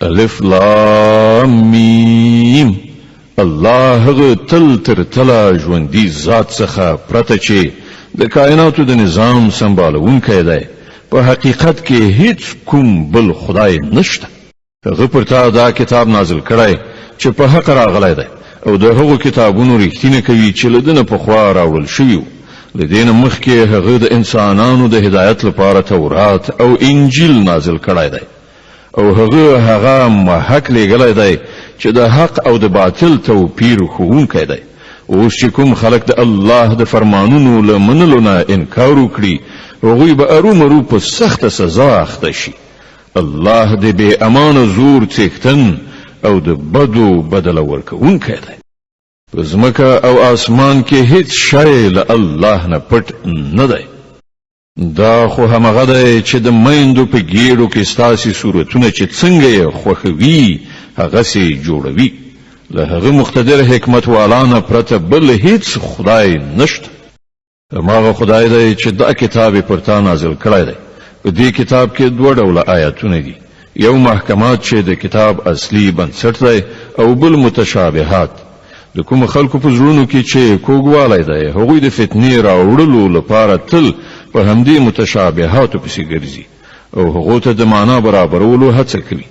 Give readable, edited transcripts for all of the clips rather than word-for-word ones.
الف لام میم. الله غ تل تر تلا ژوندۍ ذات څخه پرته چې د کائناتو د نظام سمبالونکی دی، په حقیقت کې هیڅ کوم بل خدای نشته. هغه پر تا دا کتاب نازل کړی چې په حق راغلی دی او د هغو کتابونو رښتینه کوي چې له دنه پخوا راوړل شوي وو. له دې نه مخکې هغه د انسانانو د هدایت لپاره تورات او انجیل نازل کړی دی او هغه محق لېږلی دی چې د حق او د باطل توپیر ښوونکی دی. اوس چې کوم خلک د الله د فرمانونو له منلو نه انکار وکړي، هغوی به ارومرو په سخته سزا اخته شي. الله د بې امانه زور څښتن او د بدو بدله ورکوونکی دی. په ځمکه او اسمان کې هیڅ شی له الله نه پټ نه دی. دا خو همغه دی چې د میندو په ګېډو کې ستاسې صورتونه چې څنګه یې خوښوي هغسې جوړوي. له هغه مقتدر حکمت والانه پرته بل هیڅ خدای نشته. هماغه خدای دی چې دا کتاب پر تا نازل کړی دی. په دې کتاب کې دوه ډوله آیاتونه دي، یو محکمات چې د کتاب اصلي بنسټ دی او بل متشابهات. د کوم خلکو په زړونو کې چې کوږوالی دی، هغوی د فتنې راوړلو لپاره تل په همدې متشابهاتو پسې ګرځي او هغو ته د معنا برابرولو هڅه کوي،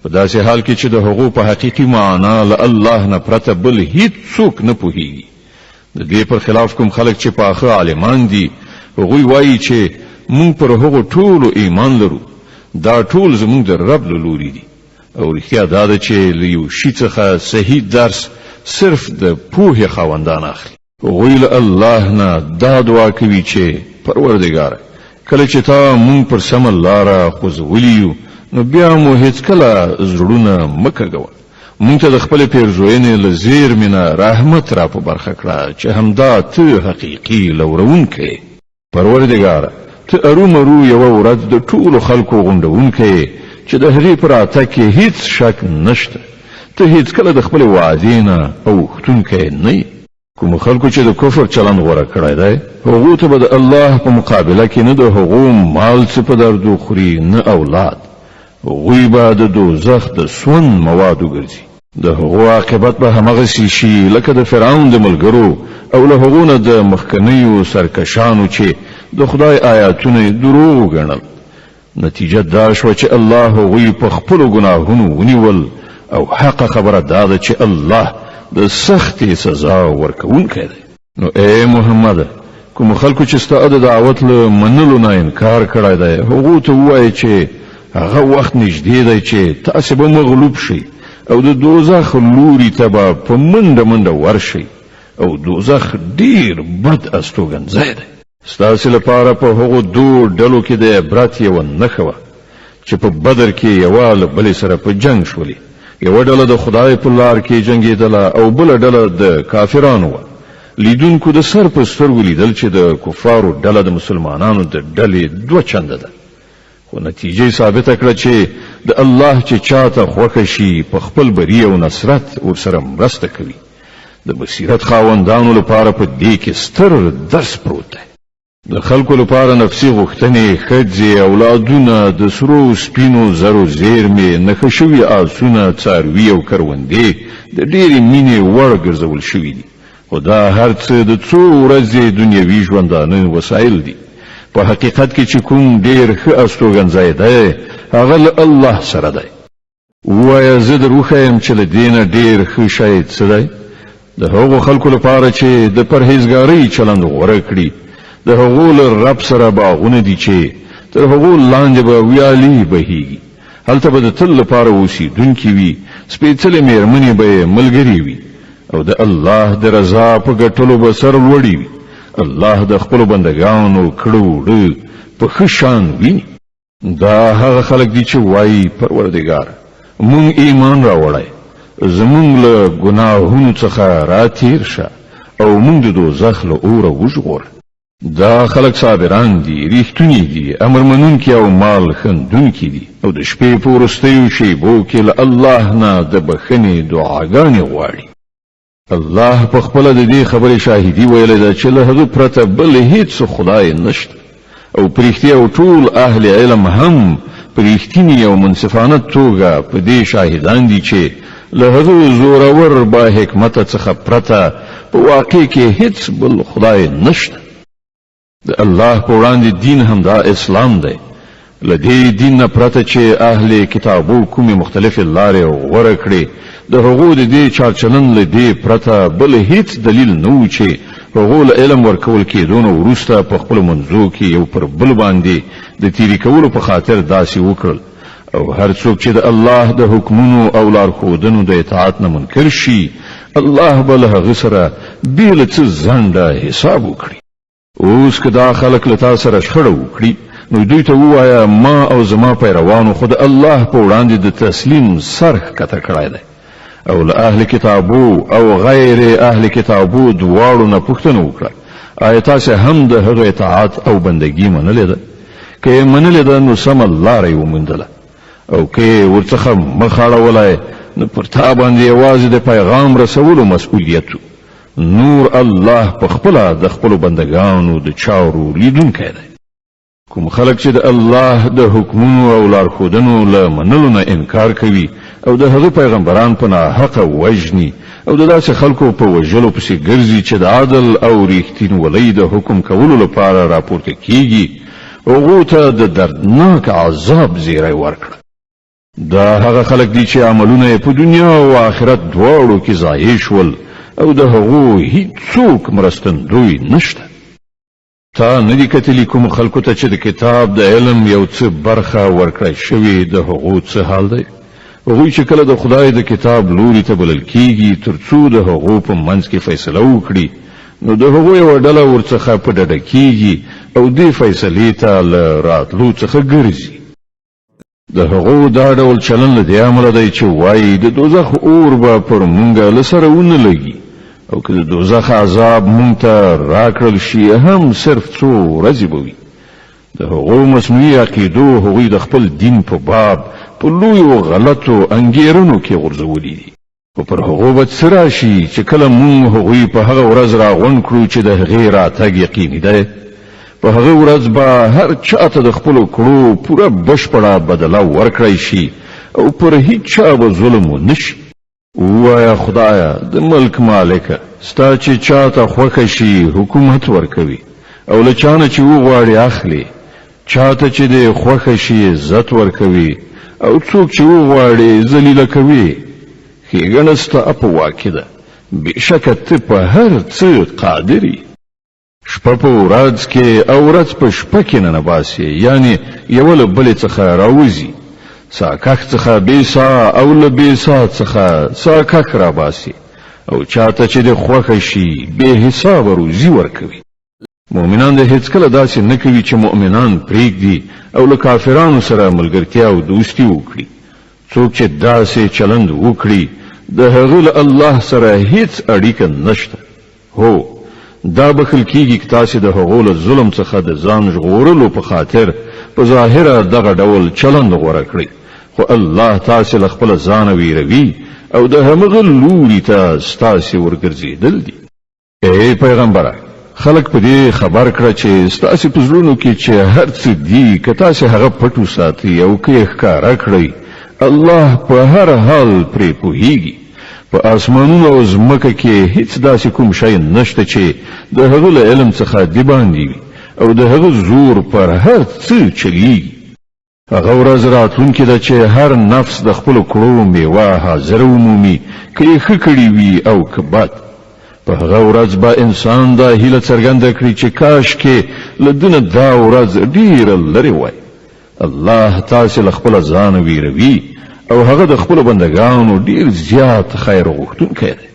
په داسې حال کې چې د هغو په حقیقي معنا له الله نه پرته بل هیڅ څوک نه پوهیږي. د دې پر خلاف کوم خلک چې پاخه عالمان دي، هغوی وایي چې مونږ پر هغو ټولو ایمان لرو، دا ټول زمونږ د رب له لوري دي. او رښتیا دا ده چې له یو شي څخه صحیح درس صرف د پوهې خاوندان اخلي. هغوی له الله نه دا دعا کوي چې پروردګاره، کله چې تا مونږ پر سمه لاره خوځولي یو، نو بیا مو هیڅکله زړونه مه کږوه. مونږ ته د خپلې پیرزوینې له زیرمې نه رحمت را په برخه کړه چې همدا ته حقیقي لورونکی. پروردګاره، ته ارومرو یوه ورځ د ټولو خلکو غونډونکی چې د هغې په راتګ کې هیڅ شک نشته. ته هیڅکله د خپلې وعدې نه اوښتونکی نه یې. کوم خلکو چې د کفر چلند غوره کړی دی، هغو ته به د الله په مقابله کې نه د هغو مال څه په دردو خوري نه اولاد. هغوی به د دوزخ د سون مواد وګرځي. د هغو عاقبت به همغسې شي لکه د فرعون د ملګرو او له هغو نه د مخکنیو سرکشانو چې د خدای آیاتونه یې دروغ وګڼل. نتیجه دا شوه چې الله هغوی په خپلو ګناهونو ونیول او حق خبره دا ده چې الله د سختې سزا ورکوونکی دی. نو ای محمد، کوم خلکو چې ستا د دعوت له منلو نه انکار کړی دی، هغو ته ووایه چې هغه وخت نږدې دی چې تاسې به مغلوب شئ او د دوزخ لوري ته به په منډه منډه ورشئ او دوزخ ډیر بد استوګنځی دی. ستاسې لپاره په هغو دوه ډلو کې د عبرت یوه نښه وه چې په بدر کې یوه له بلې سره په جنګ شولې. یوه ډله د خدای په لار کې جنګېدله او بله ډله د کافرانو وه. لیدونکو د سر په سترګو لیدل چې د کفارو ډله د مسلمانانو د ډلې دوه چنده ده. خو نتیجه ثابته کړه چې د الله چې چاته خوښه شي په خپل بری او نصرت ورسره مرسته کوي. د بصیرت خاوندانو لپاره په دې کې ستر درس پروت دی. د خلکو لپاره نفسي غوښتنې، ښځې، اولادونه، د سرو سپینو زرو زیرمې، نښه شوي آسونه، څاروي او کروندې د ډېرې مینې وړ ګرځول شوي دي. خو دا هر څه د څو ورځې دنیوي ژوندانه وسایل دي. په حقیقت کې چې کوم ډېر ښه استوګنځی دی، هغه له الله سره دی. ووایه زه در وښیم چې له دې نه ډېر ښه شی څه دی؟ د هغو خلکو لپاره چې د پرهیزګارۍ چلند غوره کړي، د هغو له رب سره باغونه دي چې تر هغو لاندې به ویالې بهیږي. هلته به د تل لپاره اوسېدونکي وي، سپېڅلې مېرمنې به یې ملګرې وي او د الله د رضا په ګټلو به سر لوړي وي. الله د خپلو بندګانو کړه وړه په ښه شان ویني. دا هغه خلک دي چې وایي پروردګار، مونږ ایمان راوړی، زمونږ له ګناهونو څخه راتیر شه او مونږ د دوزخ له اوره وژغوره. دا خلک صابران دي، ریښتونی دي، امر منونکي او مال خندونکي دي او د شپې په وروستیو شیبو کې له الله نه د بښنې دعاګانې غواړي. الله په خپله د دې خبرې شاهدي ویلې ده چې له هغه پرته بل هیڅ خدای نشته او په رښتیا او ټول اهل علم هم په رښتینې او منصفانه توګه په دې شاهدان دي چې له هغه زورور با حکمت څخه پرته په واقع کې هیڅ بل خدای نشته. د الله په وړاندې دین هم دا اسلام دی. له دې دین نه پرته چې اهل کتابو کومې مختلفې لارې غوره کړې، د هغو د دې چارچلن له دې پرته بل هیڅ دلیل نه و چې هغو له علم ورکول کېدو نه وروسته په خپلو منځو کې یو پر بل باندې د تیري کولو په خاطر داسې وکړل. او هر څوک چې د الله د حکمونو او لارښودنو د اطاعت نه منکر شي، الله به له هغه سره بې له څه ځنډه حساب وکړي. اوس که دا خلک له تا سره شخړه وکړي، نو دوی ته ووایه ما او زما پیروانو خو د الله په وړاندې د تسلیم سر ښکته کړی دی. او له اهل کتابو او غیر اهل کتابو دواړو نه پوښتنه وکړه، آیا تاسې هم د هغه اطاعت او بندګي منلې ده؟ که یې منلې ده نو سمه لاره یې وموندله، او که یې ورڅخه مخ اړولی نو پر تا باندې یوازې د پیغام رسولو مسؤلیت و. نور الله په خپله د خپلو بندګانو د چارو لیدونکی دی. کوم خلک چې د الله د حکمونو او لارښودنو له منلو نه انکار کوي او د هغه پیغمبران په ناحقه وژني او د داسې خلکو په وژلو پسې ګرځي چې د عدل او ریښتینولۍ د حکم کولو لپاره راپورته کیږي، هغو ته د دردناک عذاب زیری ورکړه. دا هغه خلک دي چې عملونه په دنیا او آخرت دواړو کې ضایع شول او د هغو هیڅوک مرستندوی نشته. تا ندی کتلی کوم خلکو ته چې د کتاب د علم یو څه برخه ورکړی شوې، د هغو څه حال دی؟ هغوی چې کله د خدای د کتاب لوري ته بلل کیږي تر څو د هغو په منځ کې فیصله وکړي، نو د هغو یوه ډله ورڅخه په ډډه کیږي او دې فیصلې ته له راتلو څخه ګرځي. د هغو دا ډول چلن له دې امله دی چې وایي د دوزخ اور به پر مونږ له سره ونه لګي، او که د دوزخ عذاب مونږ ته راکړل شي هم صرف څو ورځې به وي. د هغو مصنوعي عقیدو هغوی د خپل دین په باب په لویو غلطو انګیرنو کې غورځولي دي. خو پر هغو به څه راشي چې کله مونږ هغوی په هغه ورځ راغونډ کړو چې د هغې راتګ یقیني دی. په هغه ورځ به هر چاته د خپلو کړو پوره بشپړه بدله ورکړی شي او پر هیڅ چا به ظلم ونه شي. ووایه خدایه د ملک مالکه، ستا چې چاته خوښه شي حکومت ورکوي او له چا نه چې وغواړي اخلي، چاته چې د خوښه شي عزت ورکوي او څوک چې وغواړي ذلیله کوي. ښېګڼه ستا په واک کې ده، بېشکه ته په هر څه قادر یې. شپه په ورځ کې او ورځ په شپه کې ننباسي، یعنی یوه له بلې څخه راوځي. ساکک څخه بې سا او له بې سا څخه ساکک راباسي، او چاته چې د خوښه شي بې حسابه روزي ورکوي. مؤمنان د هیڅکله داسې نه کوي چې مؤمنان پرېږدي او له کافرانو سره ملګرتیا او دوستي وکړي. څوک چې داسې چلند وکړي د هغه له الله سره هیڅ اړیکه نشته. هو دا بخل کیږي که تاسې د هغو له ظلم څخه د ځان ژغورلو په خاطر په ظاهره دغه ډول چلند غوره کړئ، خو الله تاسې له خپله ځانه ویروي او د همغه لوري ته ستاسې ورګرځېدل دي. ای پیغمبره، خلک په دې خبر کړه چې ستاسې په زړونو کې چې هر څه دي که تاسې هغه پټ وساتئ او که یې ښکاره کړئ، الله په هر حال پرې پوهیږي. په آسمانونو او ځمکه کې هیڅ داسې کوم شی نشته چې د هغه له علم څخه د باندې وي او د هغه زور پر هر څه چلیږي. هغه ورځ راتلونکې ده چې هر نفس د خپلو کړو میوه حاضره ومومي، که یې ښه کړي وي او که بد. په هغه ورځ به انسان دا هیله څرګنده کړي چې کاشکې له ده نه دا ورځ ډیره لرې وای. الله تاسې له خپله ځانه ویروي او هغه د خپلو بندګانو ډیر زیات خیر غوښتونکی دی.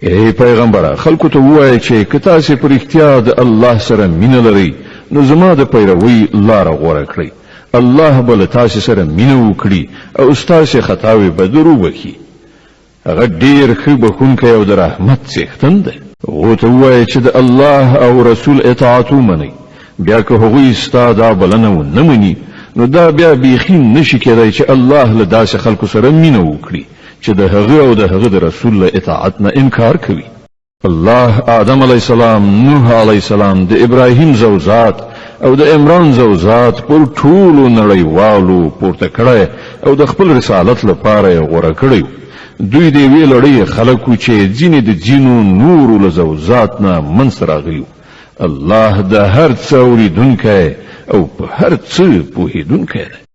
ای پیغمبره، خلکو ته ووایه چې که تاسې په رښتیا د الله سره مینه لرئ نو زما د پیروۍ لاره غوره کړئ. الله به له تاسې سره مینه وکړي او ستاسې خطاوې به در وبخي. هغه ډیر ښه بخښونکی او د رحمت څښتن دی. هغو ته ووایه چې د الله او رسول اطاعت ومنئ. بیا که هغوی ستا دا بلنه ونه مني نو دا بیا بیخي نشي کېدی چې الله له داسې خلکو سره مینه وکړي چې د هغه او د هغه د رسول له اطاعت نه انکار کوي. الله آدم علیہ السلام، نوح علیہ السلام، د ابراهیم زوجات او د عمران زوجات پر ټولو نړیوالو پورته کړی او د خپل رسالت لپاره غوړه کړی. دوی د وی لړۍ خلکو چې ځینې د جنو نور له زوجات نه منځ راغلي. الله د هر څه اوریدونکی او په هر څه پوهیدونکی دی.